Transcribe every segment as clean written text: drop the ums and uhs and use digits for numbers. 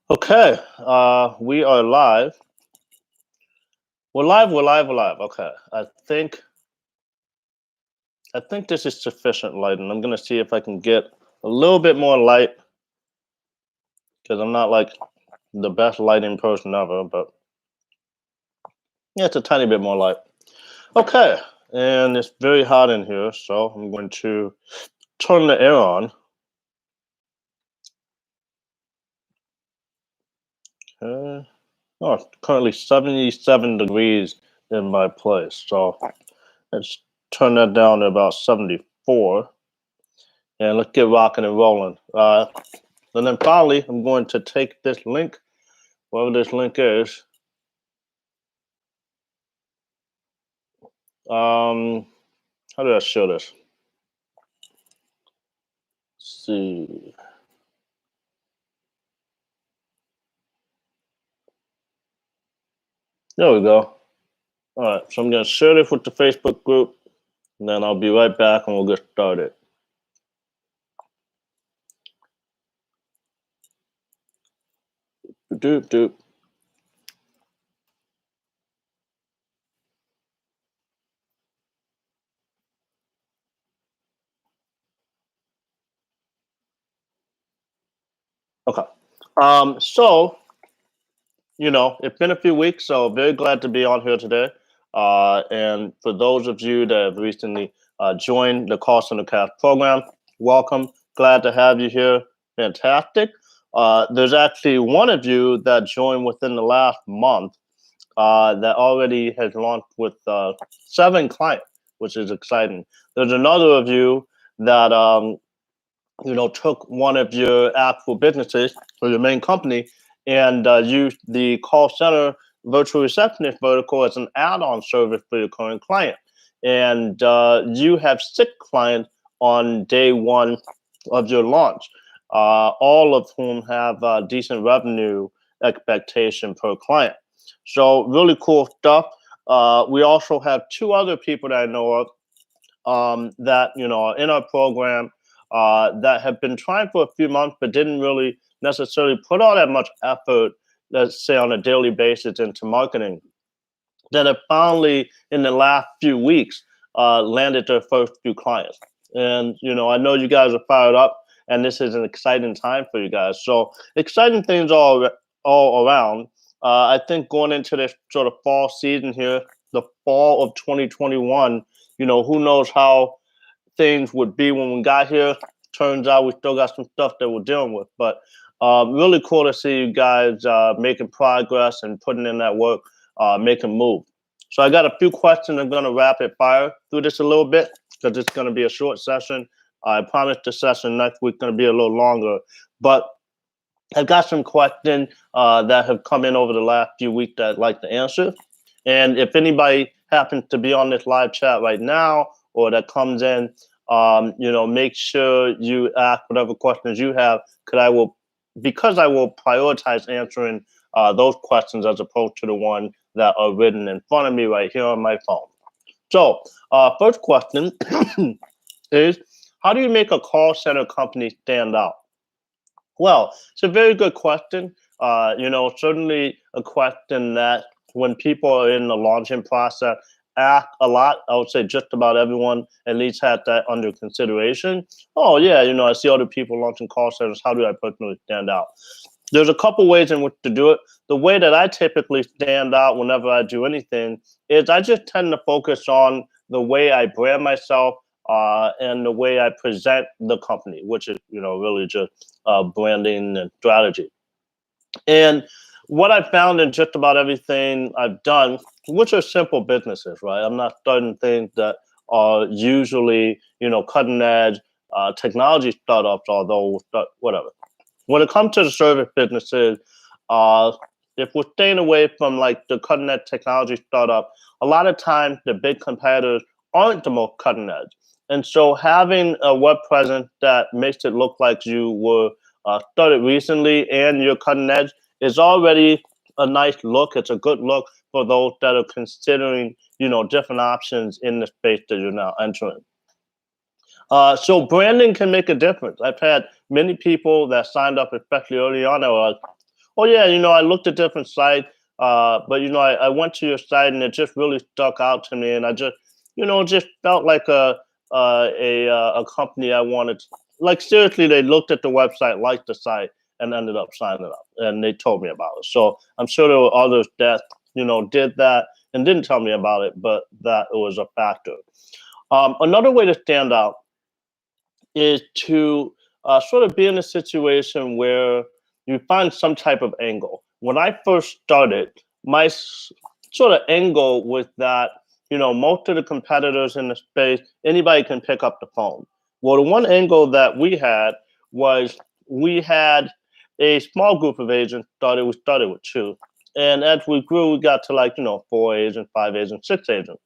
Okay, we are live. We're live. We're live. We're live. Okay, I think this is sufficient light, and I'm gonna see if I can get a little bit more light because I'm not like the best lighting person ever, but yeah, it's a tiny bit more light. Okay, and it's very hot in here, so I'm going to turn the air on. Okay. Oh, it's currently 77 degrees in my place, so let's turn that down to about 74. And let's get rocking and rolling. And then finally, I'm going to take this link, wherever this link is. Um, how do I show this? Let's see. There we go. All right, so I'm going to share this with the Facebook group, and then I'll be right back and we'll get started. Doop, doop. Okay. So, it's been a few weeks, so very glad to be on here today. And for those of you that have recently joined the Call Center Cast program, welcome. Glad to have you here. Fantastic. There's actually one of you that joined within the last month that already has launched with 7 clients, which is exciting. There's another of you that took one of your actual businesses or your main company and used the call center virtual receptionist vertical as an add-on service for your current client. And you have 6 clients on day one of your launch, all of whom have decent revenue expectation per client. So really cool stuff. We also have 2 other people that I know of that are in our program that have been trying for a few months but didn't really necessarily put all that much effort, let's say on a daily basis, into marketing. That have finally in the last few weeks landed their first few clients. And I know you guys are fired up, and this is an exciting time for you guys. So exciting things all around. I think going into this sort of fall season here, the fall of 2021, who knows how things would be when we got here. Turns out we still got some stuff that we're dealing with, but really cool to see you guys making progress and putting in that work, making move. So I got a few questions. I'm going to rapid fire through this a little bit because it's going to be a short session. I promise the session next week going to be a little longer, but I've got some questions that have come in over the last few weeks that I'd like to answer. And if anybody happens to be on this live chat right now or that comes in, make sure you ask whatever questions you have, because I will prioritize answering those questions as opposed to the one that are written in front of me right here on my phone. So, first question is, how do you make a call center company stand out? Well, it's a very good question. Certainly a question that when people are in the launching process ask a lot. I would say just about everyone at least had that under consideration. Oh yeah, I see other people launching call centers. How do I personally stand out? There's a couple ways in which to do it. The way that I typically stand out whenever I do anything is I just tend to focus on the way I brand myself and the way I present the company, which is really just branding and strategy. And what I found in just about everything I've done, which are simple businesses, right? I'm not starting things that are usually cutting edge technology startups, although whatever. When it comes to the service businesses, uh, if we're staying away from like the cutting edge technology startup, a lot of times the big competitors aren't the most cutting edge. And so having a web presence that makes it look like you were started recently and you're cutting edge is already a nice look. It's a good look for those that are considering, different options in the space that you're now entering. So branding can make a difference. I've had many people that signed up, especially early on, that were like, oh yeah, I looked at different sites, but I went to your site and it just really stuck out to me, and I just, just felt like a company I wanted. Like seriously, they looked at the website, liked the site, and ended up signing up, and they told me about it. So I'm sure there were others that did that and didn't tell me about it, but that it was a factor. Another way to stand out is to sort of be in a situation where you find some type of angle. When I first started, my sort of angle was that, most of the competitors in the space, anybody can pick up the phone. Well, the one angle that we had was we had a small group of agents. We started with two. And as we grew, we got to like, four agents, five agents, six agents.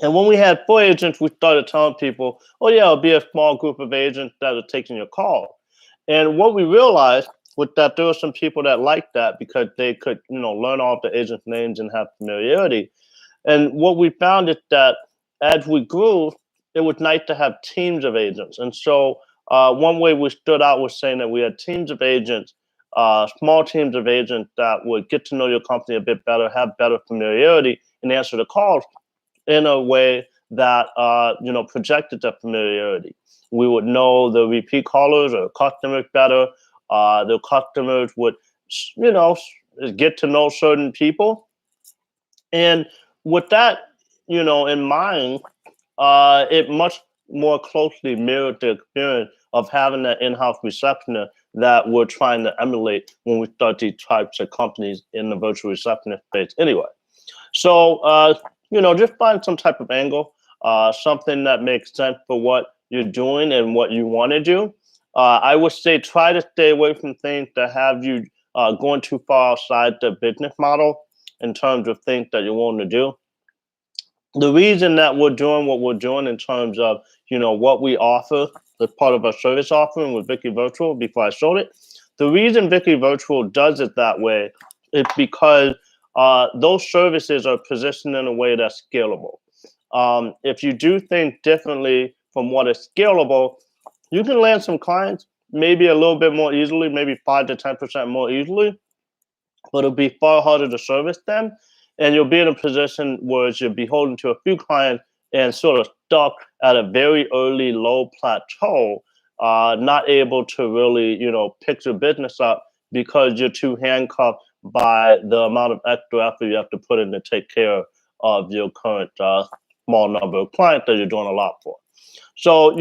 And when we had four agents, we started telling people, oh, yeah, it'll be a small group of agents that are taking your call. And what we realized was that there were some people that liked that because they could, learn all the agents' names and have familiarity. And what we found is that as we grew, it was nice to have teams of agents. And so one way we stood out was saying that we had teams of agents, small teams of agents that would get to know your company a bit better, have better familiarity, and answer the calls in a way that projected the familiarity. We would know the repeat callers or customers better. The customers would, get to know certain people, and with that, in mind, it much more closely mirrored the experience of having that in-house receptionist that we're trying to emulate when we start these types of companies in the virtual receptionist space. Anyway, so, just find some type of angle, something that makes sense for what you're doing and what you want to do. I would say try to stay away from things that have you going too far outside the business model in terms of things that you're willing to do. The reason that we're doing what we're doing in terms of, what we offer as part of our service offering with Vicky Virtual before I sold it, the reason Vicky Virtual does it that way is because those services are positioned in a way that's scalable. If you do things differently from what is scalable, you can land some clients maybe a little bit more easily, maybe 5 to 10% more easily, but it'll be far harder to service them. And you'll be in a position where you're beholden to a few clients and sort of stuck at a very early low plateau, not able to really, pick your business up because you're too handcuffed by the amount of extra effort you have to put in to take care of your current small number of clients that you're doing a lot for. So,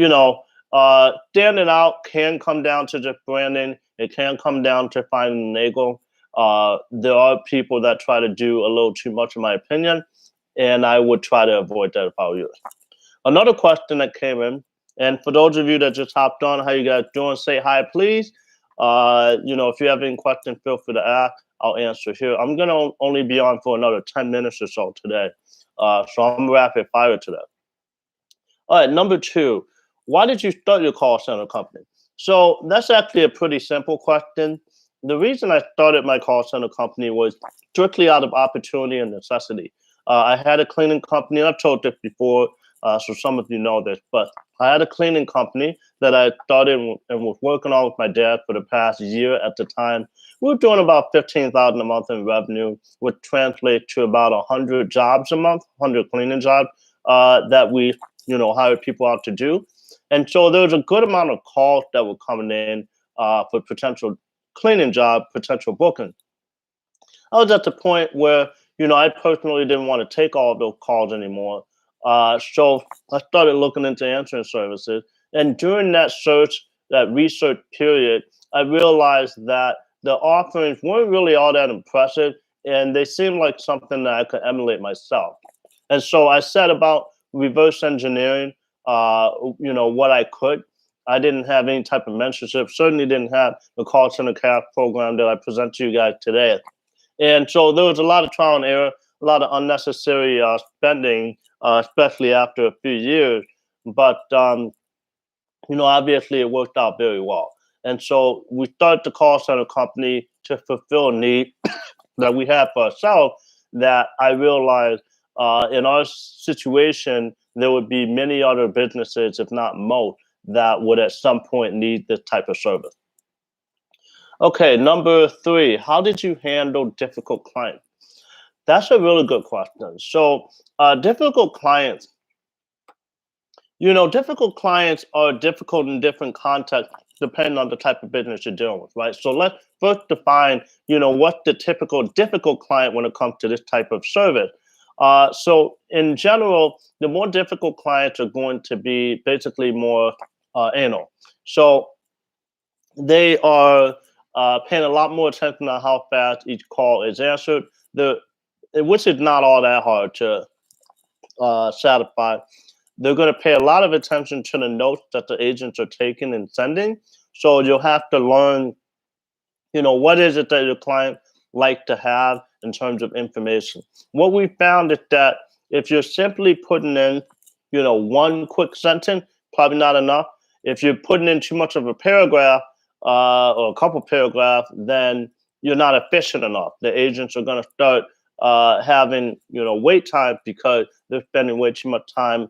standing out can come down to just branding. It can come down to finding an angle. There are people that try to do a little too much, in my opinion, and I would try to avoid that if I were you. Another question that came in, and for those of you that just hopped on, how you guys doing? Say hi, please. If you have any questions, feel free to ask. I'll answer here. I'm gonna only be on for another 10 minutes or so today, so I'm rapid fire today. All right, number two, why did you start your call center company? So that's actually a pretty simple question. The reason I started my call center company was strictly out of opportunity and necessity. I had a cleaning company. I've told this before, so some of you know this, but I had a cleaning company that I started and was working on with my dad for the past year at the time. We were doing about 15,000 a month in revenue, which translates to about 100 jobs a month, 100 cleaning jobs that we hired people out to do. And so there was a good amount of calls that were coming in for potential cleaning job, potential booking. I was at the point where, I personally didn't want to take all of those calls anymore. So I started looking into answering services. And during that research period, I realized that the offerings weren't really all that impressive, and they seemed like something that I could emulate myself. And so I set about reverse engineering, what I could. I didn't have any type of mentorship, certainly didn't have the call center craft program that I present to you guys today. And so there was a lot of trial and error, a lot of unnecessary spending, especially after a few years. But, obviously it worked out very well. And so we started the call center company to fulfill a need that we had for ourselves, that I realized in our situation, there would be many other businesses, if not most, that would at some point need this type of service. Okay, number three, how did you handle difficult clients? That's a really good question. So, difficult clients, difficult clients are difficult in different contexts depending on the type of business you're dealing with, right? So let's first define, what the typical difficult client when it comes to this type of service. So in general, the more difficult clients are going to be basically more anal. So they are paying a lot more attention to how fast each call is answered. The which is not all that hard to satisfy. They're going to pay a lot of attention to the notes that the agents are taking and sending. So you'll have to learn, what is it that your client like to have in terms of information. What we found is that if you're simply putting in, one quick sentence, probably not enough. If you're putting in too much of a paragraph or a couple paragraphs, then you're not efficient enough. The agents are going to start having, wait time because they're spending way too much time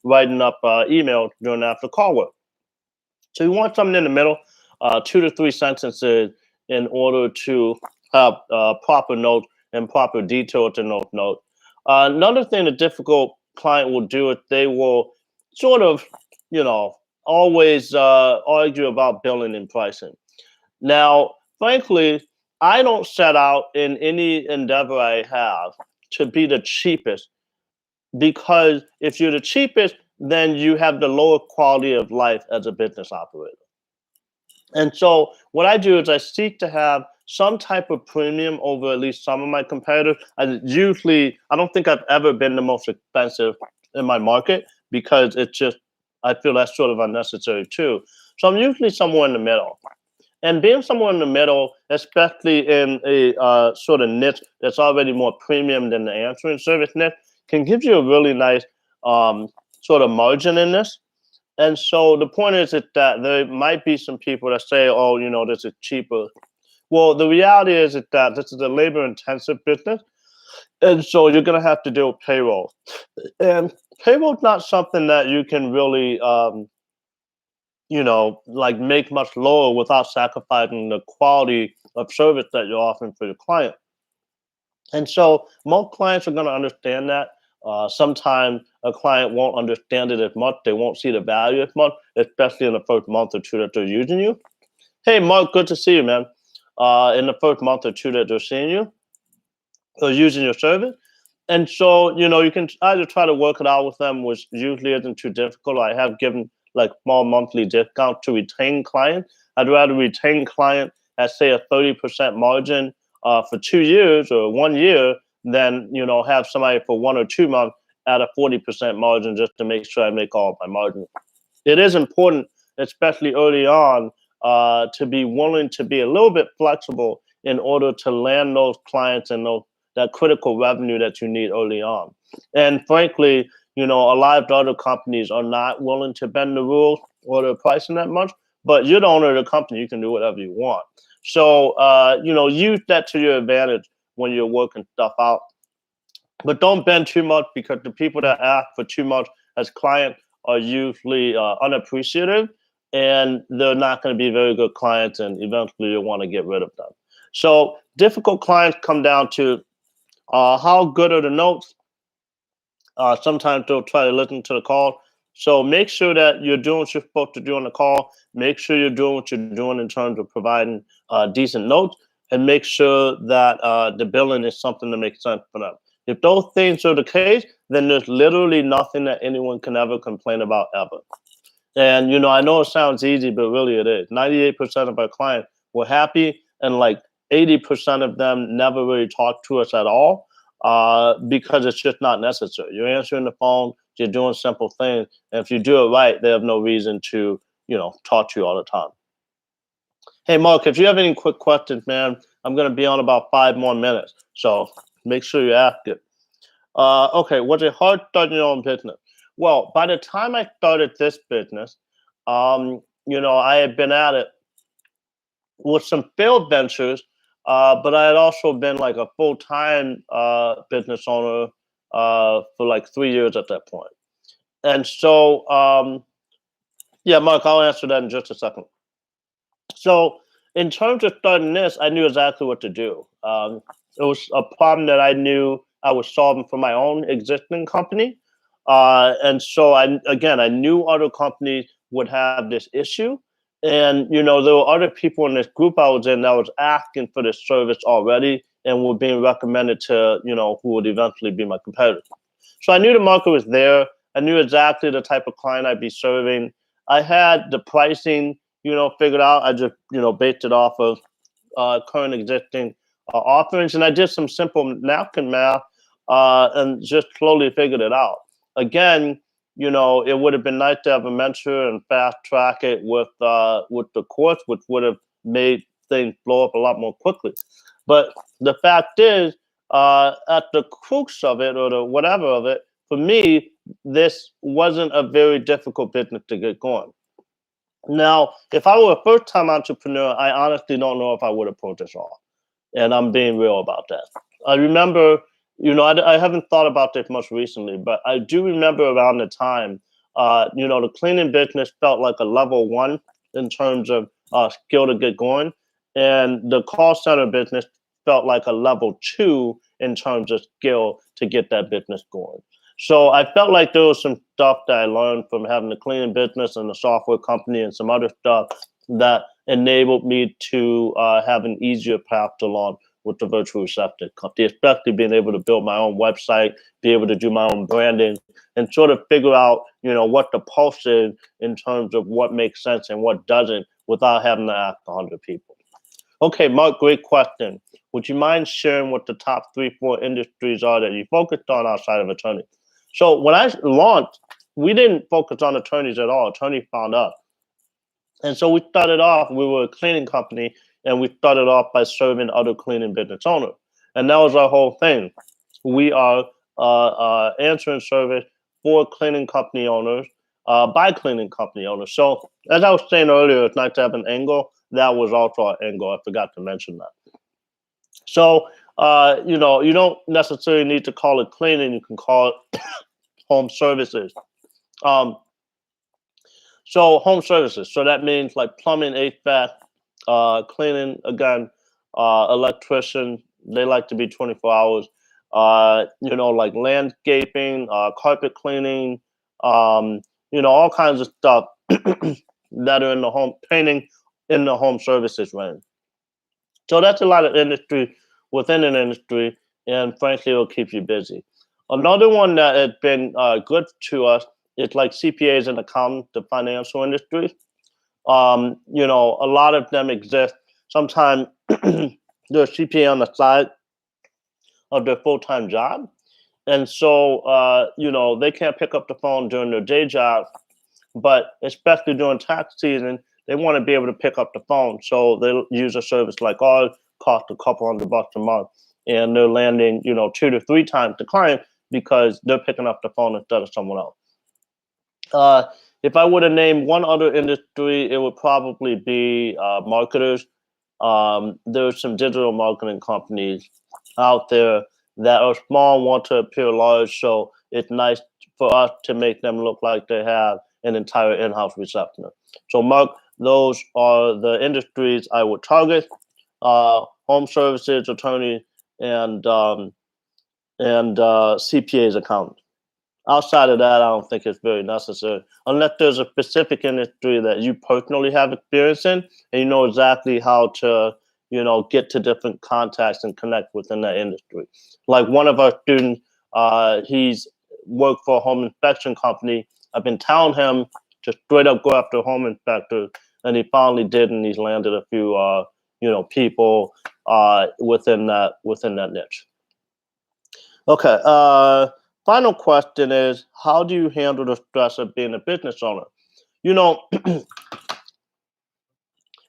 writing up emails during after call work. So you want something in the middle, 2 to 3 sentences in order to have proper notes and proper detail to note. Another thing a difficult client will do is they will sort of, you know, always argue about billing and pricing. Now, frankly, I don't set out in any endeavor I have to be the cheapest because if you're the cheapest, then you have the lower quality of life as a business operator. And so what I do is I seek to have some type of premium over at least some of my competitors. I don't think I've ever been the most expensive in my market because it's just, I feel that's sort of unnecessary too. So I'm usually somewhere in the middle. And being somewhere in the middle, especially in a sort of niche that's already more premium than the answering service niche, can give you a really nice um, sort of margin in this. And so the point is that there might be some people that say, oh, this is cheaper. Well, the reality is that this is a labor intensive business. And so you're going to have to deal with payroll. And payroll is not something that you can really, like make much lower without sacrificing the quality of service that you're offering for your client. And so most clients are going to understand that. Sometimes a client won't understand it as much. They won't see the value as much, especially in the first month or two that they're using you. Hey, Mark, good to see you, man. In the first month or two that they're seeing you or using your service. And so, you can either try to work it out with them, which usually isn't too difficult. I have given like small monthly discount to retain clients. I'd rather retain client at say a 30% margin for 2 years or 1 year than, have somebody for 1 or 2 months at a 40% margin just to make sure I make all of my margin. It is important, especially early on, to be willing to be a little bit flexible in order to land those clients and that critical revenue that you need early on. And frankly, a lot of the other companies are not willing to bend the rules or the pricing that much. But you're the owner of the company; you can do whatever you want. So, use that to your advantage when you're working stuff out. But don't bend too much because the people that ask for too much as clients are usually unappreciative and they're not going to be very good clients and eventually you'll want to get rid of them. So difficult clients come down to how good are the notes. Sometimes they'll try to listen to the call. So make sure that you're doing what you're supposed to do on the call. Make sure you're doing what you're doing in terms of providing decent notes, and make sure that the billing is something that makes sense for them. If those things are the case, then there's literally nothing that anyone can ever complain about ever. And I know it sounds easy, but really it is. 98% of our clients were happy, and like 80% of them never really talked to us at all because it's just not necessary. You're answering the phone, you're doing simple things, and if you do it right, they have no reason to talk to you all the time. Hey, Mark, if you have any quick questions, man, I'm going to be on about 5 more minutes, so make sure you ask it. Okay, was it hard starting your own business? Well, by the time I started this business, I had been at it with some failed ventures, but I had also been like a full time business owner for like 3 years at that point. And so, yeah, Mark, I'll answer that in just a second. So in terms of starting this, I knew exactly what to do. It was a problem that I knew I was solving for my own existing company, and so I knew other companies would have this issue, and there were other people in this group I was in that was asking for this service already and were being recommended to who would eventually be my competitor. So I knew the market was there. I knew exactly the type of client I'd be serving. I had the pricing, figured out. I just, based it off of current existing offerings, and I did some simple napkin math and just slowly figured it out. Again, it would have been nice to have a mentor and fast track it with the course, which would have made things blow up a lot more quickly. But the fact is, at the crux of it or the whatever of it, for me, this wasn't a very difficult business to get going. Now, if I were a first time entrepreneur, I honestly don't know if I would have pulled this off. And I'm being real about that. I remember, I haven't thought about this much recently, but I do remember around the time, the cleaning business felt like a level one in terms of skill to get going. And the call center business felt like a level two in terms of skill to get that business going. So I felt like there was some stuff that I learned from having the cleaning business and the software company and some other stuff that enabled me to have an easier path to launch with the virtual reception company, especially being able to build my own website, be able to do my own branding, and sort of figure out, what the pulse is in terms of what makes sense and what doesn't without having to ask 100 people. Okay, Mark, great question. Would you mind sharing what the top 3, 4 industries are that you focused on outside of attorney? So when I launched, we didn't focus on attorneys at all. Attorneys found us. And so we started off, we were a cleaning company, and we started off by serving other cleaning business owners. And that was our whole thing. We are answering service for cleaning company owners by cleaning company owners. So as I was saying earlier, it's nice to have an angle. That was also our angle. I forgot to mention that. So, you don't necessarily need to call it cleaning. You can call it home services. Um, So home services. So that means like plumbing, HVAC, cleaning. Again, electrician. They like to be 24 hours. Like landscaping, carpet cleaning. All kinds of stuff that are in the home painting in the home services range. So that's a lot of industry within an industry, and frankly, it'll keep you busy. Another one that has been good to us is like CPAs and accountants, the financial industry. A lot of them exist. Sometimes they're CPA on the side of their full-time job. And so, they can't pick up the phone during their day job, but especially during tax season, they want to be able to pick up the phone. So they'll use a service like ours, cost a couple $100 a month, and they're landing, 2 to 3 times the client because they're picking up the phone instead of someone else. If I were to name one other industry, it would probably be marketers. There's some digital marketing companies out there that are small, want to appear large. So it's nice for us to make them look like they have an entire in-house receptionist. So, Mark, those are the industries I would target: home services, attorney, and CPAs, accountants. Outside of that, I don't think it's very necessary, unless there's a specific industry that you personally have experience in, and you know exactly how to, get to different contacts and connect within that industry. Like one of our students, he's worked for a home inspection company. I've been telling him to straight up go after home inspectors, and he finally did, and he's landed a few, people within that niche. Okay. Final question is, how do you handle the stress of being a business owner?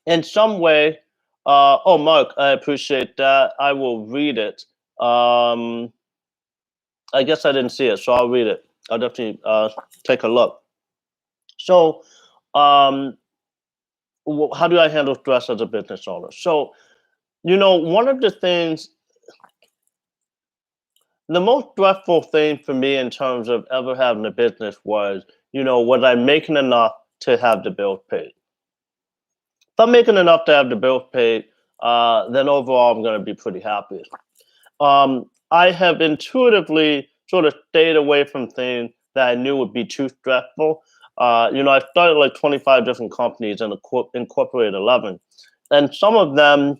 In some way, oh, Mark, I appreciate that. I will read it. I guess I didn't see it, so I'll read it. I'll definitely take a look. So, how do I handle stress as a business owner? So, one of the things, the most stressful thing for me in terms of ever having a business was I making enough to have the bills paid? I'm making enough to have the bills paid, then overall I'm going to be pretty happy. I have intuitively sort of stayed away from things that I knew would be too stressful. I started like 25 different companies and incorporated 11. And some of them,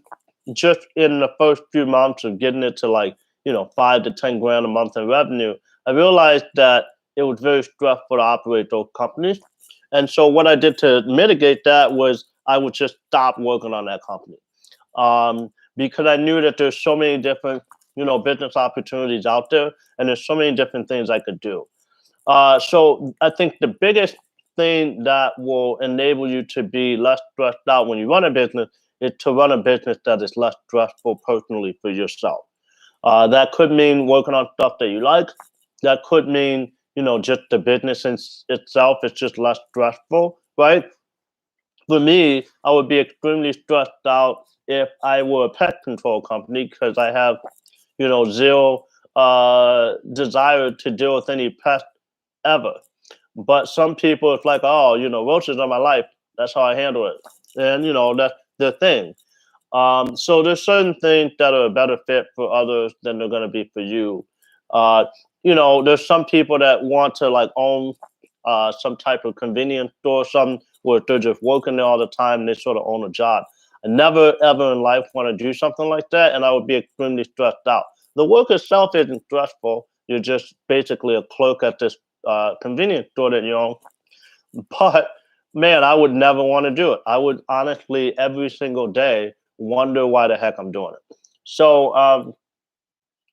just in the first few months of getting it to like, 5 to 10 grand a month in revenue, I realized that it was very stressful to operate those companies. And so what I did to mitigate that was I would just stop working on that company, because I knew that there's so many different, business opportunities out there, and there's so many different things I could do. So I think the biggest thing that will enable you to be less stressed out when you run a business is to run a business that is less stressful personally for yourself. That could mean working on stuff that you like. That could mean, just the business itself is just less stressful, right? For me, I would be extremely stressed out if I were a pet control company because I have, zero desire to deal with any pest ever. But some people, it's like, oh, roaches are my life. That's how I handle it, and that's the thing. So there's certain things that are a better fit for others than they're going to be for you. Uh, there's some people that want to like own some type of convenience store, some where they're just working there all the time and they sort of own a job. I never ever in life want to do something like that, and I would be extremely stressed out. The work itself isn't stressful. You're just basically a clerk at this convenience store that you own. But man, I would never want to do it. I would honestly every single day wonder why the heck I'm doing it. So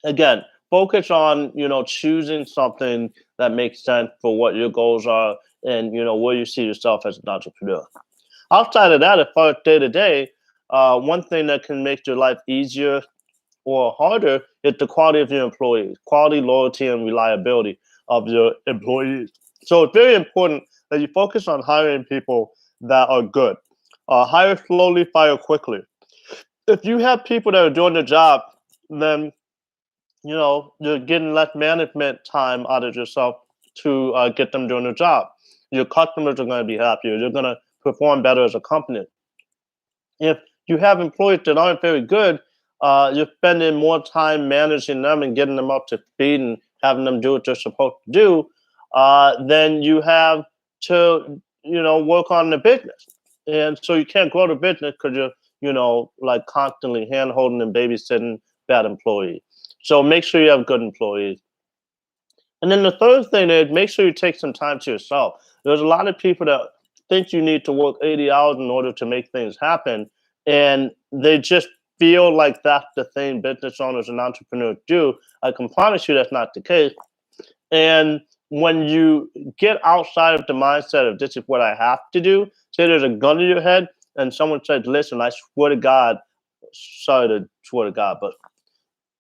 again, focus on choosing something that makes sense for what your goals are and where you see yourself as an entrepreneur. Outside of that, as far as day to day, one thing that can make your life easier or harder is the quality of your employees, quality, loyalty, and reliability of your employees. So it's very important that you focus on hiring people that are good. Hire slowly, fire quickly. If you have people that are doing the job, then you're getting less management time out of yourself to get them doing the job. Your customers are going to be happier. You're going to perform better as a company. If you have employees that aren't very good, you're spending more time managing them and getting them up to speed and having them do what they're supposed to do, then you have to, work on the business. And so you can't grow the business because you're, like constantly hand holding and babysitting bad employees. So make sure you have good employees. And then the third thing is make sure you take some time to yourself. There's a lot of people that think you need to work 80 hours in order to make things happen. And they just feel like that's the thing business owners and entrepreneurs do. I can promise you that's not the case. And when you get outside of the mindset of this is what I have to do, say there's a gun in your head and someone says, listen, I swear to God, sorry to swear to God, but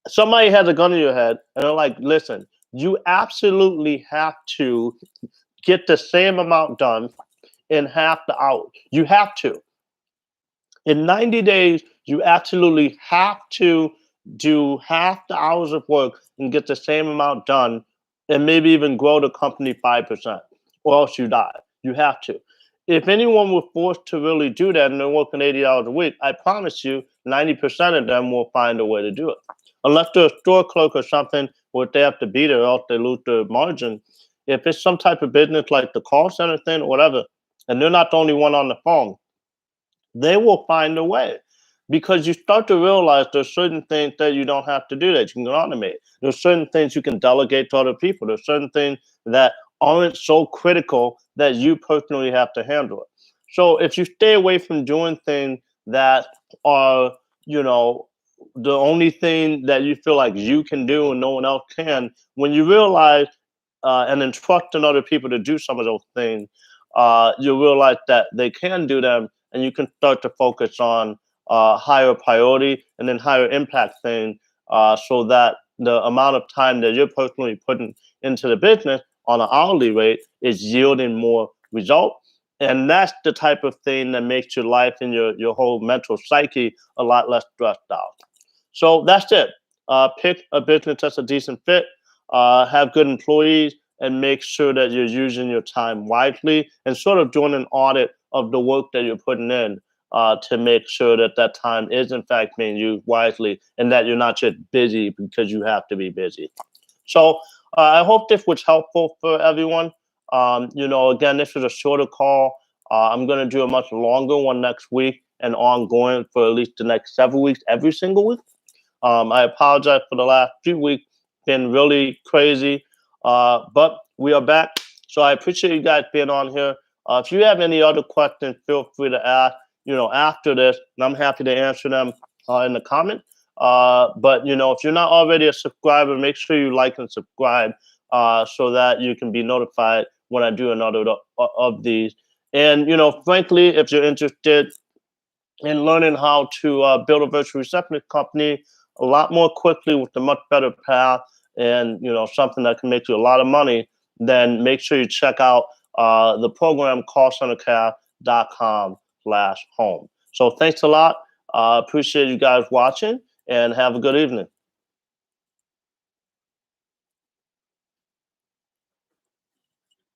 somebody has a gun in your head and they're like, listen, you absolutely have to get the same amount done in half the hours. You have to. In 90 days, you absolutely have to do half the hours of work and get the same amount done and maybe even grow the company 5%, or else you die. You have to. If anyone were forced to really do that and they're working 80 hours a week, I promise you 90% of them will find a way to do it. Unless they're a store clerk or something where they have to be there or else they lose their margin. If it's some type of business like the call center thing or whatever, and they're not the only one on the phone, they will find a way because you start to realize there's certain things that you don't have to do that you can automate. There's certain things you can delegate to other people. There's certain things that aren't so critical that you personally have to handle it. So if you stay away from doing things that are, you know, the only thing that you feel like you can do and no one else can, when you realize and then trusting other people to do some of those things, you realize that they can do them, and you can start to focus on higher priority and then higher impact things, so that the amount of time that you're personally putting into the business on an hourly rate is yielding more result. And that's the type of thing that makes your life and your whole mental psyche a lot less stressed out. So that's it. Pick a business that's a decent fit, have good employees, and make sure that you're using your time wisely and sort of doing an audit of the work that you're putting in. to make sure that that time is in fact being used wisely and that you're not just busy because you have to be busy. So I hope this was helpful for everyone. Again, this is a shorter call. I'm going to do a much longer one next week and ongoing for at least the next several weeks, every single week. I apologize for the last few weeks, been really crazy, but we are back. So I appreciate you guys being on here. If you have any other questions, feel free to ask, after this, and I'm happy to answer them in the comment. But if you're not already a subscriber, make sure you like and subscribe so that you can be notified when I do another of these. And frankly, if you're interested in learning how to build a virtual receptionist company a lot more quickly with a much better path, and something that can make you a lot of money, then make sure you check out the program callcentercare.com/home. So thanks a lot. Appreciate you guys watching, and have a good evening.